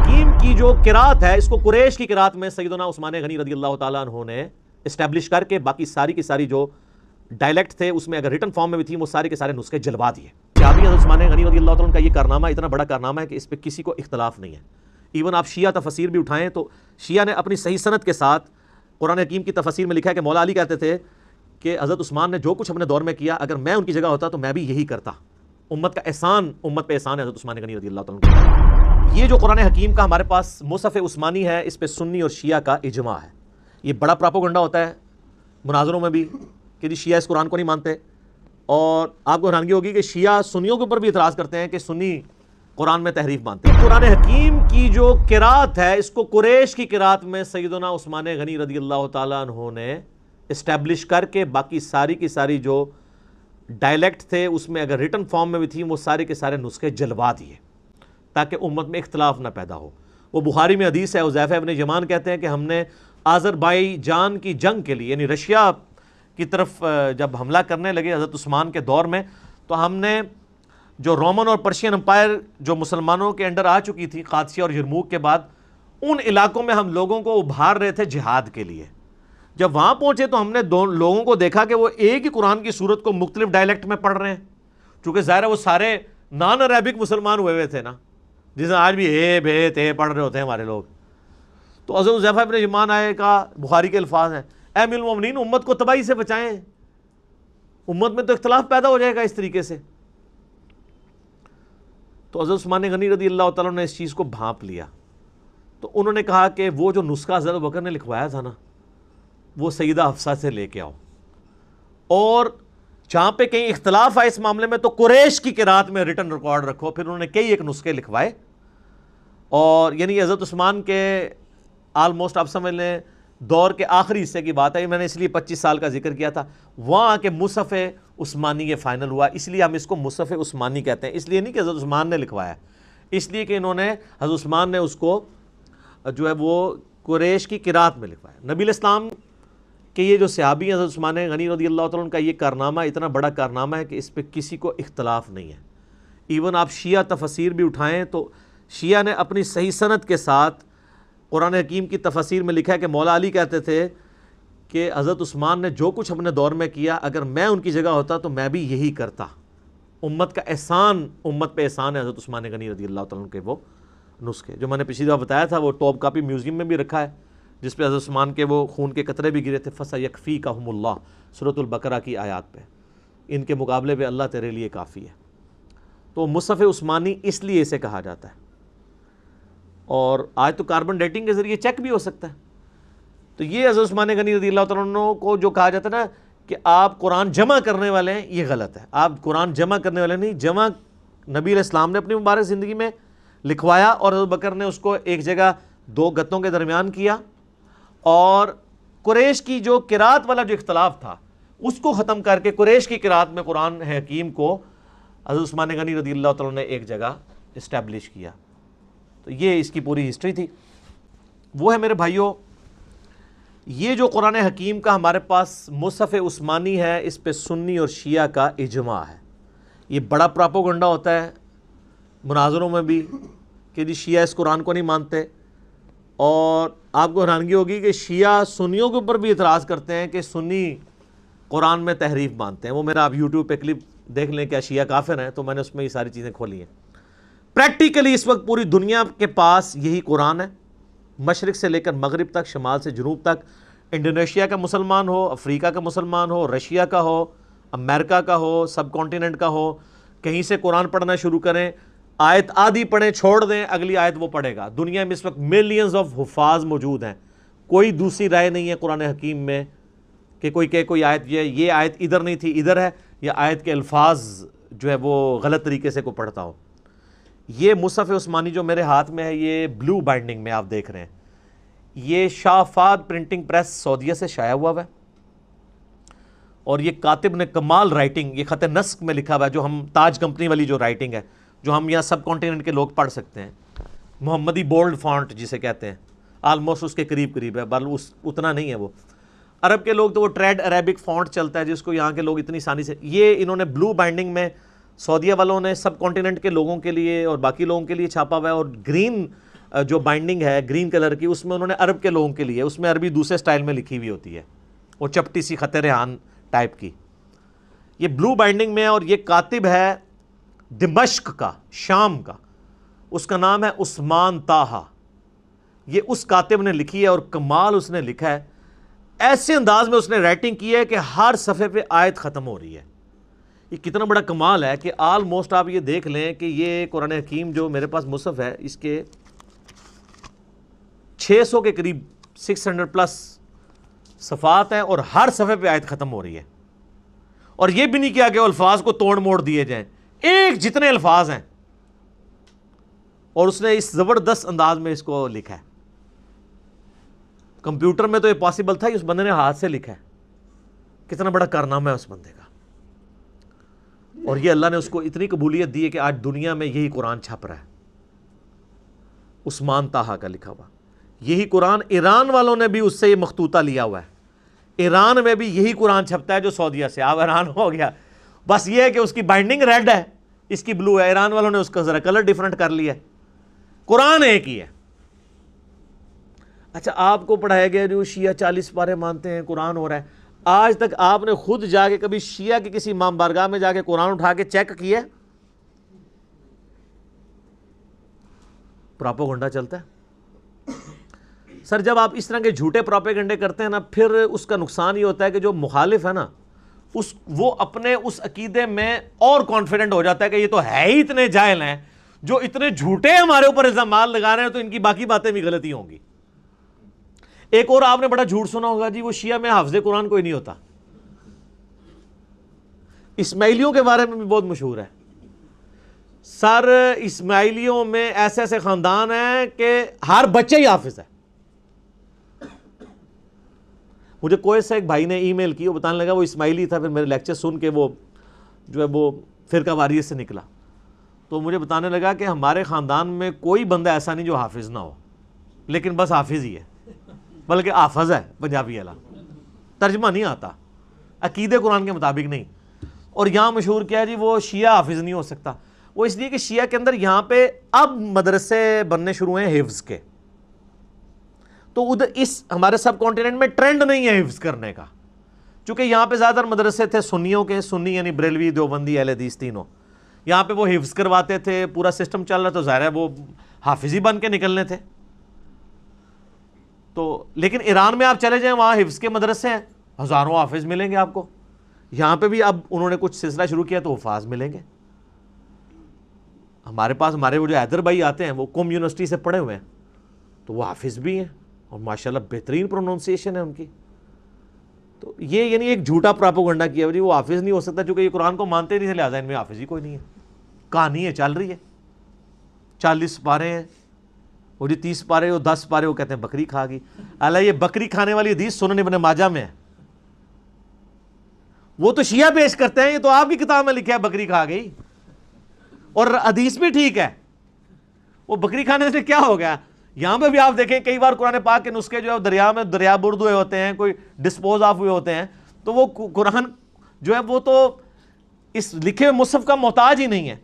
حکیم کی جو قرات ہے اس کو قریش کی قرات میں سیدنا عثمان غنی رضی اللہ تعالیٰ عنہ نے اسٹیبلش کر کے باقی ساری کی ساری جو ڈائلیکٹ تھے اس میں اگر ریٹن فارم میں بھی تھی وہ سارے کے سارے نسخے جلوا دیے. صحابی حضرت عثمان غنی رضی اللہ تعالیٰ عنہ کا یہ کارنامہ اتنا بڑا کارنامہ ہے کہ اس پہ کسی کو اختلاف نہیں ہے. ایون آپ شیعہ تفسیر بھی اٹھائیں تو شیعہ نے اپنی صحیح سند کے ساتھ قرآن حکیم کی تفسیر میں لکھا ہے کہ مولا علی کہتے تھے کہ حضرت عثمان نے جو کچھ اپنے دور میں کیا اگر میں ان کی جگہ ہوتا تو میں بھی یہی کرتا. امت کا احسان، امت پہ احسان ہے حضرت عثمان غنی رضی اللہ تعالیٰ عنہ. یہ جو قرآن حکیم کا ہمارے پاس مصحف عثمانی ہے اس پہ سنی اور شیعہ کا اجماع ہے. یہ بڑا پراپوگنڈا ہوتا ہے مناظروں میں بھی کہ جی شیعہ اس قرآن کو نہیں مانتے، اور آپ کو حیرانگی ہوگی کہ شیعہ سنیوں کے اوپر بھی اعتراض کرتے ہیں کہ سنی قرآن میں تحریف مانتے ہیں. قرآن حکیم کی جو قرات ہے اس کو قریش کی قرات میں سیدنا عثمان غنی رضی اللہ تعالیٰ عنہ نے اسٹیبلش کر کے باقی ساری کی ساری جو ڈائلیکٹ تھے اس میں اگر ریٹن فارم میں بھی تھیں وہ سارے کے سارے نسخے جلوا دیے تاکہ امت میں اختلاف نہ پیدا ہو. وہ بخاری میں حدیث ہے، حذیفہ ابن یمان کہتے ہیں کہ ہم نے آذربائیجان کی جنگ کے لیے یعنی رشیا کی طرف جب حملہ کرنے لگے حضرت عثمان کے دور میں تو ہم نے جو رومن اور پرشین امپائر جو مسلمانوں کے انڈر آ چکی تھی قادسیہ اور یرموک کے بعد، ان علاقوں میں ہم لوگوں کو ابھار رہے تھے جہاد کے لیے. جب وہاں پہنچے تو ہم نے لوگوں کو دیکھا کہ وہ ایک ہی قرآن کی صورت کو مختلف ڈائلیکٹ میں پڑھ رہے ہیں، چونکہ ظاہر ہے وہ سارے نان عربک مسلمان ہوئے تھے نا، جس میں آج بھی اے بے تے پڑھ رہے ہوتے ہیں ہمارے لوگ. تو حضرت حذیفہ ابن یمان آئے کہا، بخاری کے الفاظ ہیں، اے امیر المومنین امت کو تباہی سے بچائیں، امت میں تو اختلاف پیدا ہو جائے گا اس طریقے سے. تو حضرت عثمان غنی رضی اللہ تعالیٰ نے اس چیز کو بھانپ لیا. تو انہوں نے کہا کہ وہ جو نسخہ حضرت ابوبکر نے لکھوایا تھا نا وہ سیدہ حفصہ سے لے کے آؤ، اور جہاں پہ کہیں اختلاف آئے اس معاملے میں تو قریش کی قرات میں ریٹن ریکارڈ رکھو. پھر انہوں نے کئی ایک نسخے لکھوائے، اور یعنی حضرت عثمان کے آلموسٹ آپ سمجھ لیں دور کے آخری حصے کی بات ہے. میں نے اس لیے 25 سال کا ذکر کیا تھا. وہاں کے مصحف عثمانی یہ فائنل ہوا، اس لیے ہم اس کو مصحف عثمانی کہتے ہیں. اس لیے نہیں کہ حضرت عثمان نے لکھوایا، اس لیے کہ انہوں نے حضرت عثمان نے اس کو جو ہے وہ قریش کی قرات میں لکھوایا. نبی الاسلام کہ یہ جو صحابی ہیں حضرت عثمان غنی رضی اللہ تعالیٰ عنہ کا یہ کارنامہ اتنا بڑا کارنامہ ہے کہ اس پہ کسی کو اختلاف نہیں ہے. ایون آپ شیعہ تفسیر بھی اٹھائیں تو شیعہ نے اپنی صحیح سند کے ساتھ قرآن حکیم کی تفسیر میں لکھا ہے کہ مولا علی کہتے تھے کہ حضرت عثمان نے جو کچھ اپنے دور میں کیا اگر میں ان کی جگہ ہوتا تو میں بھی یہی کرتا. امت کا احسان، امت پہ احسان ہے حضرت عثمان غنی رضی اللہ تعالیٰ عنہ کے وہ نسخے جو میں نے پچھلی دفعہ بتایا تھا. وہ ٹاپ کاپی میوزیم میں بھی رکھا ہے جس پہ حضرت عثمان کے وہ خون کے قطرے بھی گرے تھے. فَسَيَكْفِيكَهُمُ اللَّهُ سورۃ البقرہ کی آیات پہ، ان کے مقابلے پہ اللہ تیرے لیے کافی ہے. تو مصحف عثمانی اس لیے اسے کہا جاتا ہے، اور آج تو کاربن ڈیٹنگ کے ذریعے چیک بھی ہو سکتا ہے. تو یہ حضرت عثمان غنی رضی اللہ تعالیٰ عنہ کو جو کہا جاتا ہے نا کہ آپ قرآن جمع کرنے والے ہیں، یہ غلط ہے. آپ قرآن جمع کرنے والے نہیں، جمع نبی علیہ السلام نے اپنی مبارک زندگی میں لکھوایا اور حضرت بکر نے اس کو ایک جگہ دو گتوں کے درمیان کیا، اور قریش کی جو قرات والا جو اختلاف تھا اس کو ختم کر کے قریش کی قرات میں قرآن حکیم کو حضرت عثمان غنی رضی اللہ تعالیٰ نے ایک جگہ اسٹیبلش کیا. تو یہ اس کی پوری ہسٹری تھی. وہ ہے میرے بھائیوں، یہ جو قرآن حکیم کا ہمارے پاس مصحف عثمانی ہے اس پہ سنی اور شیعہ کا اجماع ہے. یہ بڑا پراپوگنڈا ہوتا ہے مناظروں میں بھی کہ جی شیعہ اس قرآن کو نہیں مانتے، اور آپ کو حیرانگی ہوگی کہ شیعہ سنیوں کے اوپر بھی اعتراض کرتے ہیں کہ سنی قرآن میں تحریف مانتے ہیں. وہ میرا آپ یوٹیوب پہ کلپ دیکھ لیں کیا شیعہ کافر ہیں، تو میں نے اس میں یہ ساری چیزیں کھولی ہیں. پریکٹیکلی اس وقت پوری دنیا کے پاس یہی قرآن ہے، مشرق سے لے کر مغرب تک، شمال سے جنوب تک. انڈونیشیا کا مسلمان ہو، افریقہ کا مسلمان ہو، رشیا کا ہو، امریکہ کا ہو، سب کانٹیننٹ کا ہو، کہیں سے قرآن پڑھنا شروع کریں، آیت آدھی پڑھیں چھوڑ دیں، اگلی آیت وہ پڑھے گا. دنیا میں اس وقت ملینز آف حفاظ موجود ہیں. کوئی دوسری رائے نہیں ہے قرآن حکیم میں کہ کوئی کہ کوئی آیت یہ آیت ادھر نہیں تھی ادھر ہے، یا آیت کے الفاظ جو ہے وہ غلط طریقے سے کوئی پڑھتا ہو. یہ مصحف عثمانی جو میرے ہاتھ میں ہے یہ بلو بائنڈنگ میں آپ دیکھ رہے ہیں، یہ شاہ فہد پرنٹنگ پریس سعودیہ سے شائع ہوا ہے، اور یہ کاتب نے کمال رائٹنگ، یہ خط نسق میں لکھا ہوا ہے جو ہم تاج کمپنی والی جو رائٹنگ ہے جو ہم یہاں سب کانٹیننٹ کے لوگ پڑھ سکتے ہیں. محمدی بولڈ فونٹ جسے کہتے ہیں، آلموسٹ اس کے قریب قریب ہے، بل اتنا نہیں ہے. وہ عرب کے لوگ تو وہ ٹریڈ عربک فونٹ چلتا ہے جس کو یہاں کے لوگ اتنی آسانی سے، یہ انہوں نے بلو بائنڈنگ میں سعودیہ والوں نے سب کانٹیننٹ کے لوگوں کے لیے اور باقی لوگوں کے لیے چھاپا ہوا ہے، اور گرین جو بائنڈنگ ہے گرین کلر کی، اس میں انہوں نے عرب کے لوگوں کے لیے، اس میں عربی دوسرے سٹائل میں لکھی ہوئی ہوتی ہے، وہ چپٹی سی خط ریحان ٹائپ کی. یہ بلو بائنڈنگ میں، اور یہ کاتب ہے دمشق کا، شام کا، اس کا نام ہے عثمان طاہا. یہ اس کاتب نے لکھی ہے، اور کمال اس نے لکھا ہے، ایسے انداز میں اس نے رائٹنگ کی ہے کہ ہر صفحے پہ آیت ختم ہو رہی ہے. یہ کتنا بڑا کمال ہے کہ آلموسٹ آپ یہ دیکھ لیں کہ یہ قرآن حکیم جو میرے پاس مصحف ہے، اس کے 600 کے قریب 600 پلس صفحات ہیں، اور ہر صفحے پہ آیت ختم ہو رہی ہے. اور یہ بھی نہیں کیا کہ الفاظ کو توڑ موڑ دیے جائیں، ایک جتنے الفاظ ہیں، اور اس نے اس زبردست انداز میں اس کو لکھا ہے. کمپیوٹر میں تو یہ پاسبل تھا، اس بندے نے ہاتھ سے لکھا ہے. کتنا بڑا کارنامہ ہے اس بندے کا. اور یہ اللہ نے اس کو اتنی قبولیت دی ہے کہ آج دنیا میں یہی قرآن چھپ رہا ہے، عثمان طاہا کا لکھا ہوا. یہی قرآن ایران والوں نے بھی اس سے یہ مخطوطہ لیا ہوا ہے. ایران میں بھی یہی قرآن چھپتا ہے جو سعودیہ سے. آپ ایران ہو گیا، بس یہ ہے کہ اس کی بائنڈنگ ریڈ ہے، اس کی بلو ہے. ایران والوں نے اس کا ذرا کلر ڈیفرنٹ کر لیا ہے، قرآن ایک ہی ہے. اچھا، آپ کو پڑھایا گیا جو شیعہ 40 پارے مانتے ہیں، قرآن ہو رہا ہے. آج تک آپ نے خود جا کے کبھی شیعہ کی کسی امام بارگاہ میں جا کے قرآن اٹھا کے چیک کیا ہے؟ پراپوگنڈا چلتا ہے. سر جب آپ اس طرح کے جھوٹے پراپیگنڈے کرتے ہیں نا، پھر اس کا نقصان یہ ہوتا ہے کہ جو مخالف ہے نا، وہ اپنے اس عقیدے میں اور کانفیڈنٹ ہو جاتا ہے کہ یہ تو ہے ہی اتنے جاہل ہیں، جو اتنے جھوٹے ہمارے اوپر الزامات لگا رہے ہیں، تو ان کی باقی باتیں بھی غلطی ہوں گی. ایک اور آپ نے بڑا جھوٹ سنا ہوگا جی، وہ شیعہ میں حافظ قرآن کوئی نہیں ہوتا. اسماعیلیوں کے بارے میں بھی بہت مشہور ہے. سر اسماعیلیوں میں ایسے ایسے خاندان ہیں کہ ہر بچے ہی حافظ ہے. مجھے کویت سے ایک بھائی نے ای میل کی، وہ بتانے لگا وہ اسماعیلی تھا، پھر میرے لیکچر سن کے وہ جو ہے وہ فرقہ واریت سے نکلا. تو مجھے بتانے لگا کہ ہمارے خاندان میں کوئی بندہ ایسا نہیں جو حافظ نہ ہو، لیکن بس حافظ ہی ہے، بلکہ حافظ ہے پنجابی والا، ترجمہ نہیں آتا، عقیدے قرآن کے مطابق نہیں. اور یہاں مشہور کیا ہے جی، وہ شیعہ حافظ نہیں ہو سکتا. وہ اس لیے کہ شیعہ کے اندر یہاں پہ اب مدرسے بننے شروع ہیں حفظ کے، تو ادھر اس ہمارے سب کانٹیننٹ میں ٹرینڈ نہیں ہے حفظ کرنے کا، چونکہ یہاں پہ زیادہ تر مدرسے تھے سنیوں کے، سنی یعنی بریلوی، دیوبندی، اہل حدیث تینوں. یہاں پہ وہ حفظ کرواتے تھے، پورا سسٹم چل رہا، تو ظاہر ہے وہ حافظ ہی بن کے نکلنے تھے. تو لیکن ایران میں آپ چلے جائیں، وہاں حفظ کے مدرسے ہیں، ہزاروں حافظ ملیں گے آپ کو. یہاں پہ بھی اب انہوں نے کچھ سلسلہ شروع کیا تو حفاظ ملیں گے. ہمارے پاس ہمارے وہ جو حیدر بھائی آتے ہیں، وہ قم یونیورسٹی سے پڑھے ہوئے ہیں، تو وہ حافظ بھی ہیں، اور ماشاءاللہ بہترین پروننسیشن ہے ان کی. تو یہ یعنی ایک جھوٹا پراپوگنڈا کیا جی وہ حافظ نہیں ہو سکتا، چونکہ یہ قرآن کو مانتے نہیں، لہٰذا ان میں حافظ ہی کوئی نہیں ہے. کہانی ہے چل رہی ہے، 40 پارے ہیں، وہ جو 30 پارے وہ 10 پارے وہ کہتے ہیں بکری کھا گئی. اللہ یہ بکری کھانے والی حدیث سنن ابن ماجہ میں ہے. وہ تو شیعہ پیش کرتے ہیں، یہ تو آپ کی کتاب میں لکھا ہے بکری کھا گئی، اور حدیث بھی ٹھیک ہے. وہ بکری کھانے سے کیا ہو گیا؟ یہاں پہ بھی آپ دیکھیں کئی بار قرآن پاک کے نسخے جو ہے دریا میں دریا برد ہوئے ہوتے ہیں، کوئی ڈسپوز آف ہوئے ہوتے ہیں، تو وہ قرآن جو ہے وہ تو اس لکھے ہوئے مصحف کا محتاج ہی نہیں ہے.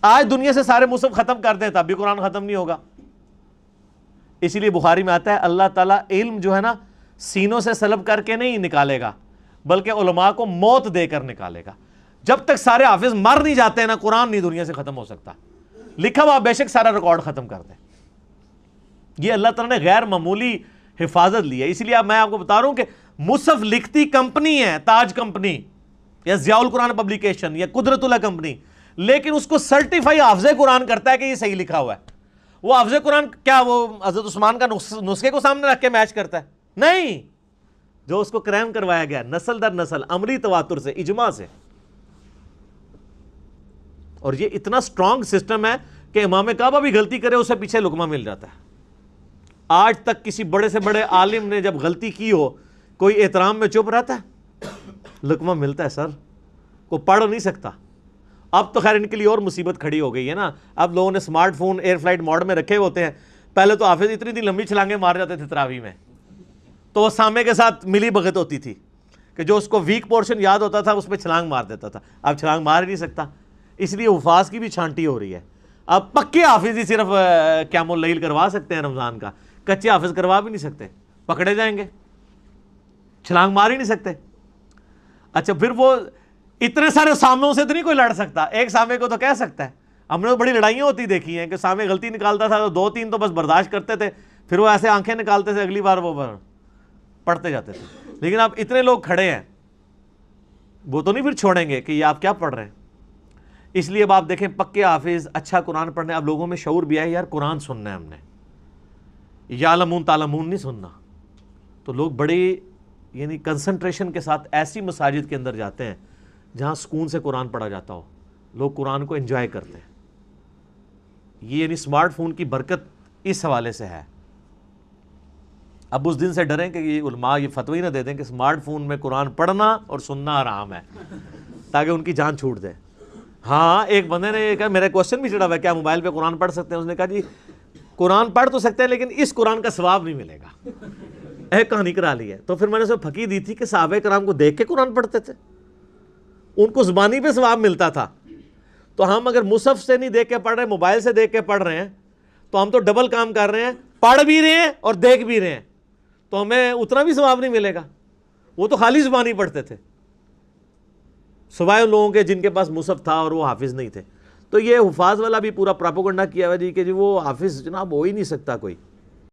آج دنیا سے سارے مصحف ختم کر دیں تب بھی قرآن ختم نہیں ہوگا. اسی لیے بخاری میں آتا ہے اللہ تعالیٰ علم جو ہے نا سینوں سے سلب کر کے نہیں نکالے گا، بلکہ علماء کو موت دے کر نکالے گا. جب تک سارے حافظ مر نہیں جاتے ہیں نا، قرآن نہیں دنیا سے ختم ہو سکتا. لکھا ہوا بے شک سارا ریکارڈ ختم کر دیں. یہ اللہ تعالیٰ نے غیر معمولی حفاظت لی ہے. اسی لیے میں آپ کو بتا رہا ہوں کہ مصحف لکھتی کمپنی ہے، تاج کمپنی یا ضیاء القرآن پبلیکیشن یا قدرت اللہ کمپنی، لیکن اس کو سرٹیفائی حافظ قرآن کرتا ہے کہ یہ صحیح لکھا ہوا ہے. وہ حافظ قرآن کیا وہ حضرت عثمان کا نسخے کو سامنے رکھ کے میچ کرتا ہے؟ نہیں. جو اس کو کریم کروایا گیا نسل در نسل، عملی تواتر سے، اجماع سے. اور یہ اتنا سٹرونگ سسٹم ہے کہ امام کعبہ بھی غلطی کرے اسے پیچھے لقمہ مل جاتا ہے. آج تک کسی بڑے سے بڑے عالم نے جب غلطی کی ہو کوئی احترام میں چپ رہتا ہے؟ لقمہ ملتا ہے سر، کو پڑھ نہیں سکتا. اب تو خیر ان کے لیے اور مصیبت کھڑی ہو گئی ہے نا، اب لوگوں نے smart phone air flight mode میں رکھے ہوتے ہیں. پہلے تو حافظ اتنی لمبی چھلانگیں مار جاتے تھے تراویح میں، تو وہ سامنے کے ساتھ ملی بھگت ہوتی تھی کہ جو اس کو ویک پورشن یاد ہوتا تھا اس پہ چھلانگ مار دیتا تھا. اب چھلانگ مار ہی نہیں سکتا، اس لیے حفاظ کی بھی چھانٹی ہو رہی ہے. اب پکے حافظ ہی صرف قیام اللیل کروا سکتے ہیں رمضان کا، کچے حافظ کروا بھی نہیں سکتے، پکڑے جائیں گے، چھلانگ مار ہی نہیں سکتے۔ اچھا پھر وہ اتنے سارے ساموں سے تو نہیں کوئی لڑ سکتا، ایک سامے کو تو کہہ سکتا ہے۔ ہم نے تو بڑی لڑائیاں ہوتی دیکھی ہیں کہ سامے غلطی نکالتا تھا تو 2-3 تو بس برداشت کرتے تھے، پھر وہ ایسے آنکھیں نکالتے تھے، اگلی بار وہ پڑھتے جاتے تھے۔ لیکن اب اتنے لوگ کھڑے ہیں، وہ تو نہیں پھر چھوڑیں گے کہ یہ آپ کیا پڑھ رہے ہیں۔ اس لیے اب آپ دیکھیں پکے حافظ، اچھا قرآن پڑھنے، اب لوگوں میں شعور بھی ہے یار قرآن سننا ہے ہم نے، یعلمون تعلمون نہیں سننا۔ تو لوگ بڑی یعنی کنسنٹریشن کے ساتھ ایسی مساجد کے اندر جاتے ہیں جہاں سکون سے قرآن پڑھا جاتا ہو، لوگ قرآن کو انجوائے کرتے ہیں۔ یہ یعنی اسمارٹ فون کی برکت اس حوالے سے ہے۔ اب اس دن سے ڈریں کہ یہ علماء یہ فتوی نہ دے دیں کہ اسمارٹ فون میں قرآن پڑھنا اور سننا حرام ہے، تاکہ ان کی جان چھوٹ دے۔ ہاں ایک بندے نے یہ کہا، میرا کوشچن بھی چڑھا ہوا ہے کیا موبائل پہ قرآن پڑھ سکتے ہیں؟ اس نے کہا جی قرآن پڑھ تو سکتے ہیں لیکن اس قرآن کا ثواب نہیں ملے گا۔ ایک کہانی کرا لی ہے۔ تو پھر میں نے اسے پھکی دی تھی کہ صحابہ کرام کو دیکھ کے قرآن پڑھتے تھے، ان کو زبانی پہ ثواب ملتا تھا، تو ہم اگر مصحف سے نہیں دیکھ کے پڑھ رہے ہیں، موبائل سے دیکھ کے پڑھ رہے ہیں، تو ہم تو ڈبل کام کر رہے ہیں، پڑھ بھی رہے ہیں اور دیکھ بھی رہے ہیں، تو ہمیں اتنا بھی ثواب نہیں ملے گا۔ وہ تو خالی زبانی پڑھتے تھے سوائے ان لوگوں کے جن کے پاس مصحف تھا اور وہ حافظ نہیں تھے۔ تو یہ حفاظ والا بھی پورا پراپوگنڈا کیا ہوا جی کہ جی وہ حافظ جناب ہو ہی نہیں سکتا کوئی۔